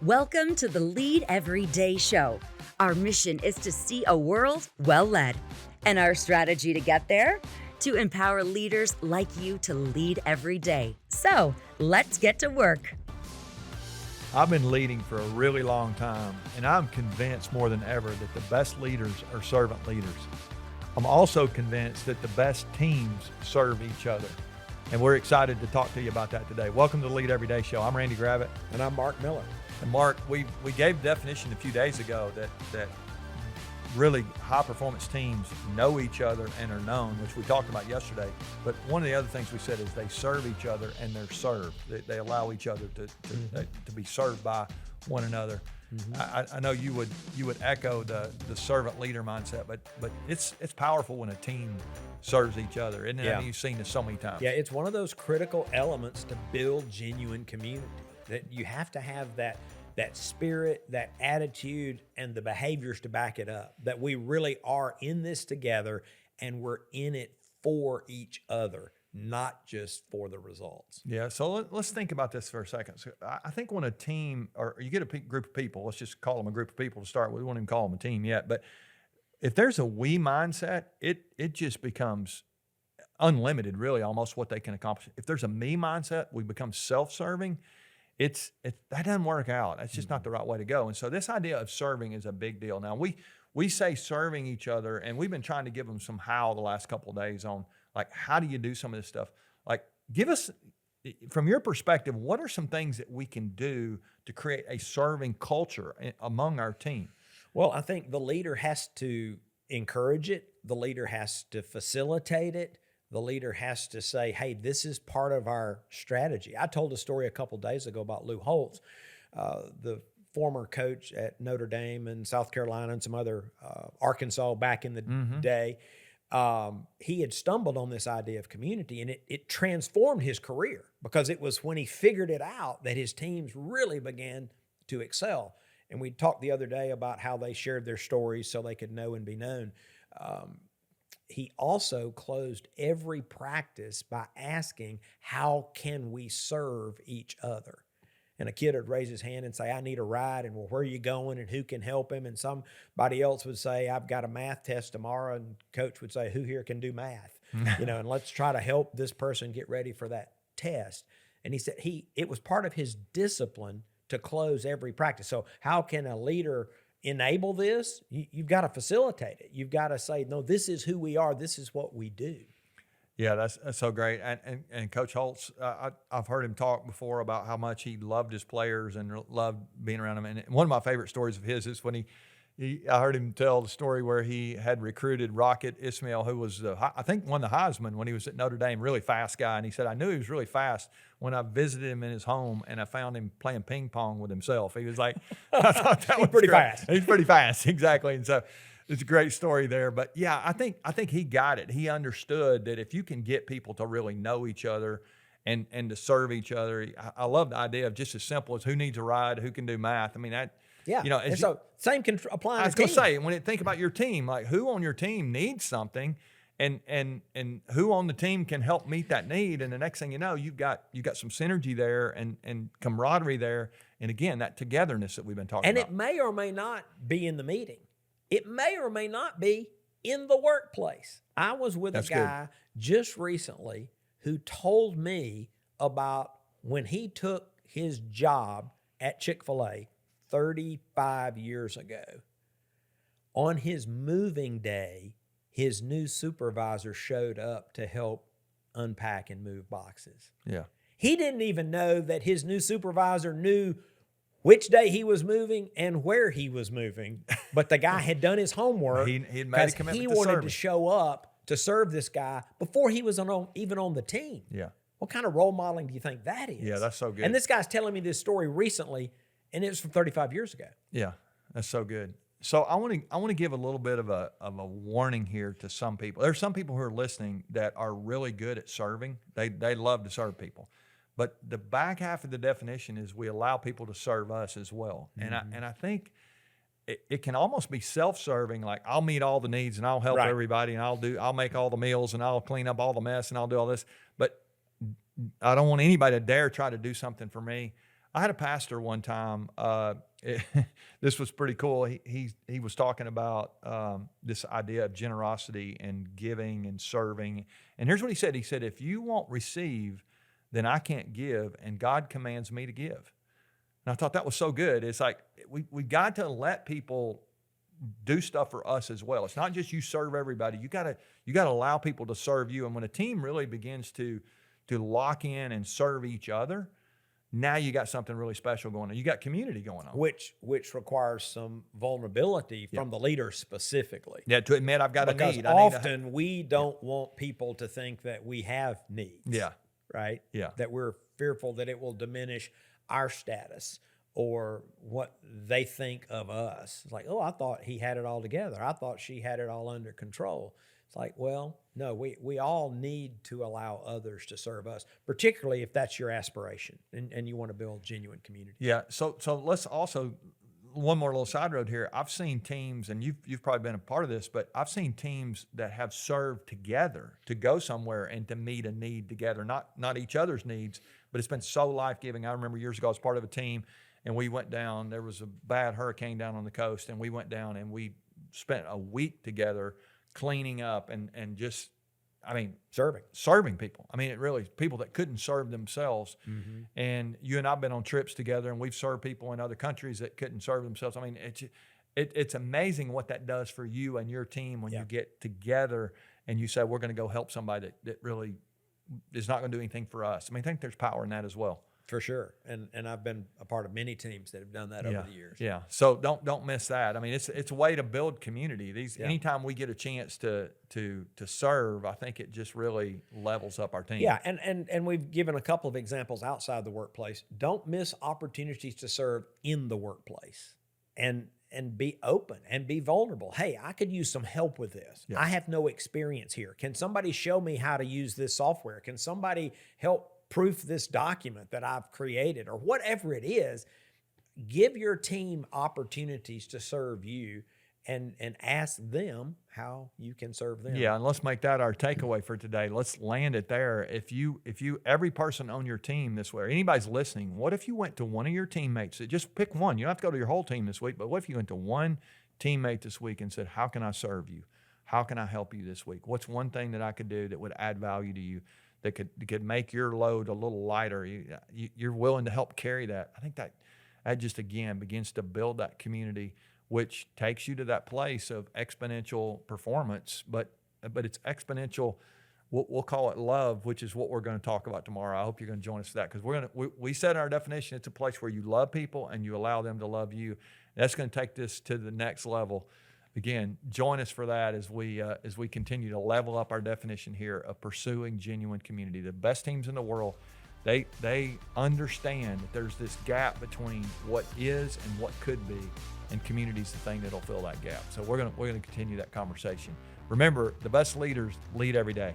Welcome to the Lead Every Day show. Our mission is to see a world well led. And our strategy to get there? To empower leaders like you to lead every day. So let's get to work. I've been leading for a really long time, and I'm convinced more than ever that the best leaders are servant leaders. I'm also convinced that the best teams serve each other. And we're excited to talk to you about that today. Welcome to the Lead Every Day show. I'm Randy Gravitt. And I'm Mark Miller. And Mark, we gave the definition a few days ago that really high-performance teams know each other and are known, which we talked about yesterday. But one of the other things we said is they serve each other and they're served. They allow each other to be served by one another. Mm-hmm. I know you would echo the servant leader mindset, but it's powerful when a team serves each other, isn't it? Yeah. I mean, you've seen this so many times. Yeah, it's one of those critical elements to build genuine community. That you have to have that spirit, that attitude, and the behaviors to back it up. That we really are in this together and we're in it for each other, not just for the results. Yeah, so let's think about this for a second. So I think when a team, or you get a group of people, let's just call them a group of people to start with. We won't even call them a team yet. But if there's a we mindset, it just becomes unlimited, really, almost what they can accomplish. If there's a me mindset, we become self-serving. That doesn't work out. That's just not the right way to go. And so this idea of serving is a big deal. Now, we say serving each other, and we've been trying to give them some how the last couple of days on, like, how do you do some of this stuff? Like, give us, from your perspective, what are some things that we can do to create a serving culture among our team? Well, I think the leader has to encourage it. The leader has to facilitate it. The leader has to say, hey, this is part of our strategy. I told a story a couple days ago about Lou Holtz, the former coach at Notre Dame and South Carolina and some other Arkansas back in the day. He had stumbled on this idea of community, and it transformed his career because it was when he figured it out that his teams really began to excel. And we talked the other day about how they shared their stories so they could know and be known. He also closed every practice by asking, how can we serve each other? And a kid would raise his hand and say, I need a ride. And well, where are you going? And who can help him? And somebody else would say, I've got a math test tomorrow. And coach would say, who here can do math? And let's try to help this person get ready for that test. And he said it was part of his discipline to close every practice. So how can a leader enable this? You've got to facilitate it. You've got to say, no, this is who we are. This is what we do. Yeah, that's so great. And Coach Holtz, I've heard him talk before about how much he loved his players and loved being around them. And one of my favorite stories of his is when I heard him tell the story where he had recruited Rocket Ismail, who was, I think, won the Heisman when he was at Notre Dame, really fast guy. And he said, I knew he was really fast when I visited him in his home and I found him playing ping pong with himself. He was like, I thought that was pretty great. Fast. He's pretty fast, exactly. And so it's a great story there. But yeah, I think he got it. He understood that if you can get people to really know each other and to serve each other, I love the idea of just as simple as who needs a ride, who can do math. I mean, that. Yeah, And so same can apply. I was going to say, when you think about your team, like who on your team needs something, and who on the team can help meet that need, and the next thing you know, you've got some synergy there and camaraderie there, and again, that togetherness that we've been talking about. And it may or may not be in the meeting. It may or may not be in the workplace. I was with a guy just recently who told me about when he took his job at Chick-fil-A 35 years ago. On his moving day, his new supervisor showed up to help unpack and move boxes. Yeah. He didn't even know that his new supervisor knew which day he was moving and where he was moving. But the guy had done his homework. He had made a commitment he to wanted serve to show up to serve this guy before he was even on the team. Yeah. What kind of role modeling do you think that is? Yeah, that's so good. And this guy's telling me this story recently, and it was from 35 years ago. Yeah, that's so good. So I want to give a little bit of a warning here to some people. There's some people who are listening that are really good at serving. They love to serve people. But the back half of the definition is we allow people to serve us as well. Mm-hmm. And I think it can almost be self-serving, like I'll meet all the needs and I'll help everybody and I'll make all the meals and I'll clean up all the mess and I'll do all this. But I don't want anybody to dare try to do something for me. I had a pastor one time. This was pretty cool. He was talking about this idea of generosity and giving and serving. And here's what he said. He said, if you won't receive, then I can't give, and God commands me to give. And I thought that was so good. It's like we got to let people do stuff for us as well. It's not just you serve everybody. You gotta allow people to serve you. And when a team really begins to lock in and serve each other, now you got something really special going on. You got community going on. Which requires some vulnerability from the leader specifically. Yeah, to admit I've got a Because need. often we don't want people to think that we have needs. Yeah. Right? Yeah. That we're fearful that it will diminish our status or what they think of us. It's like, oh, I thought he had it all together. I thought she had it all under control. It's like, well, no, we all need to allow others to serve us, particularly if that's your aspiration and you want to build genuine community. Yeah. So let's also, one more little side road here. I've seen teams, and you've probably been a part of this, but I've seen teams that have served together to go somewhere and to meet a need together, not each other's needs, but it's been so life-giving. I remember years ago I was part of a team, and we went down. There was a bad hurricane down on the coast, and we went down and we spent a week together cleaning up and just, I mean, serving people. I mean, it really, people that couldn't serve themselves. Mm-hmm. And you and I've been on trips together, and we've served people in other countries that couldn't serve themselves. I mean, it's amazing what that does for you and your team when you get together and you say, we're going to go help somebody that really is not going to do anything for us. I mean, I think there's power in that as well. For sure. And I've been a part of many teams that have done that over the years. Yeah. So don't miss that. I mean, it's a way to build community. Anytime we get a chance to serve, I think it just really levels up our team. Yeah, and we've given a couple of examples outside the workplace. Don't miss opportunities to serve in the workplace. And be open and be vulnerable. Hey, I could use some help with this. Yeah. I have no experience here. Can somebody show me how to use this software? Can somebody help proof this document that I've created, or whatever it is? Give your team opportunities to serve you and ask them how you can serve them. Yeah, and let's make that our takeaway for today. Let's land it there. If you every person on your team this way, or anybody's listening, what if you went to one of your teammates? Just pick one. You don't have to go to your whole team this week, but what if you went to one teammate this week and said, how can I serve you? How can I help you this week? What's one thing that I could do that would add value to you, that could make your load a little lighter? You're willing to help carry that. I think that just, again, begins to build that community, which takes you to that place of exponential performance, but it's exponential. We'll call it love, which is what we're going to talk about tomorrow. I hope you're going to join us for that, because we said in our definition, it's a place where you love people and you allow them to love you. That's going to take this to the next level. Again, join us for that as we continue to level up our definition here of pursuing genuine community. The best teams in the world, they understand that there's this gap between what is and what could be, and community is the thing that'll fill that gap. So we're gonna continue that conversation. Remember, the best leaders lead every day.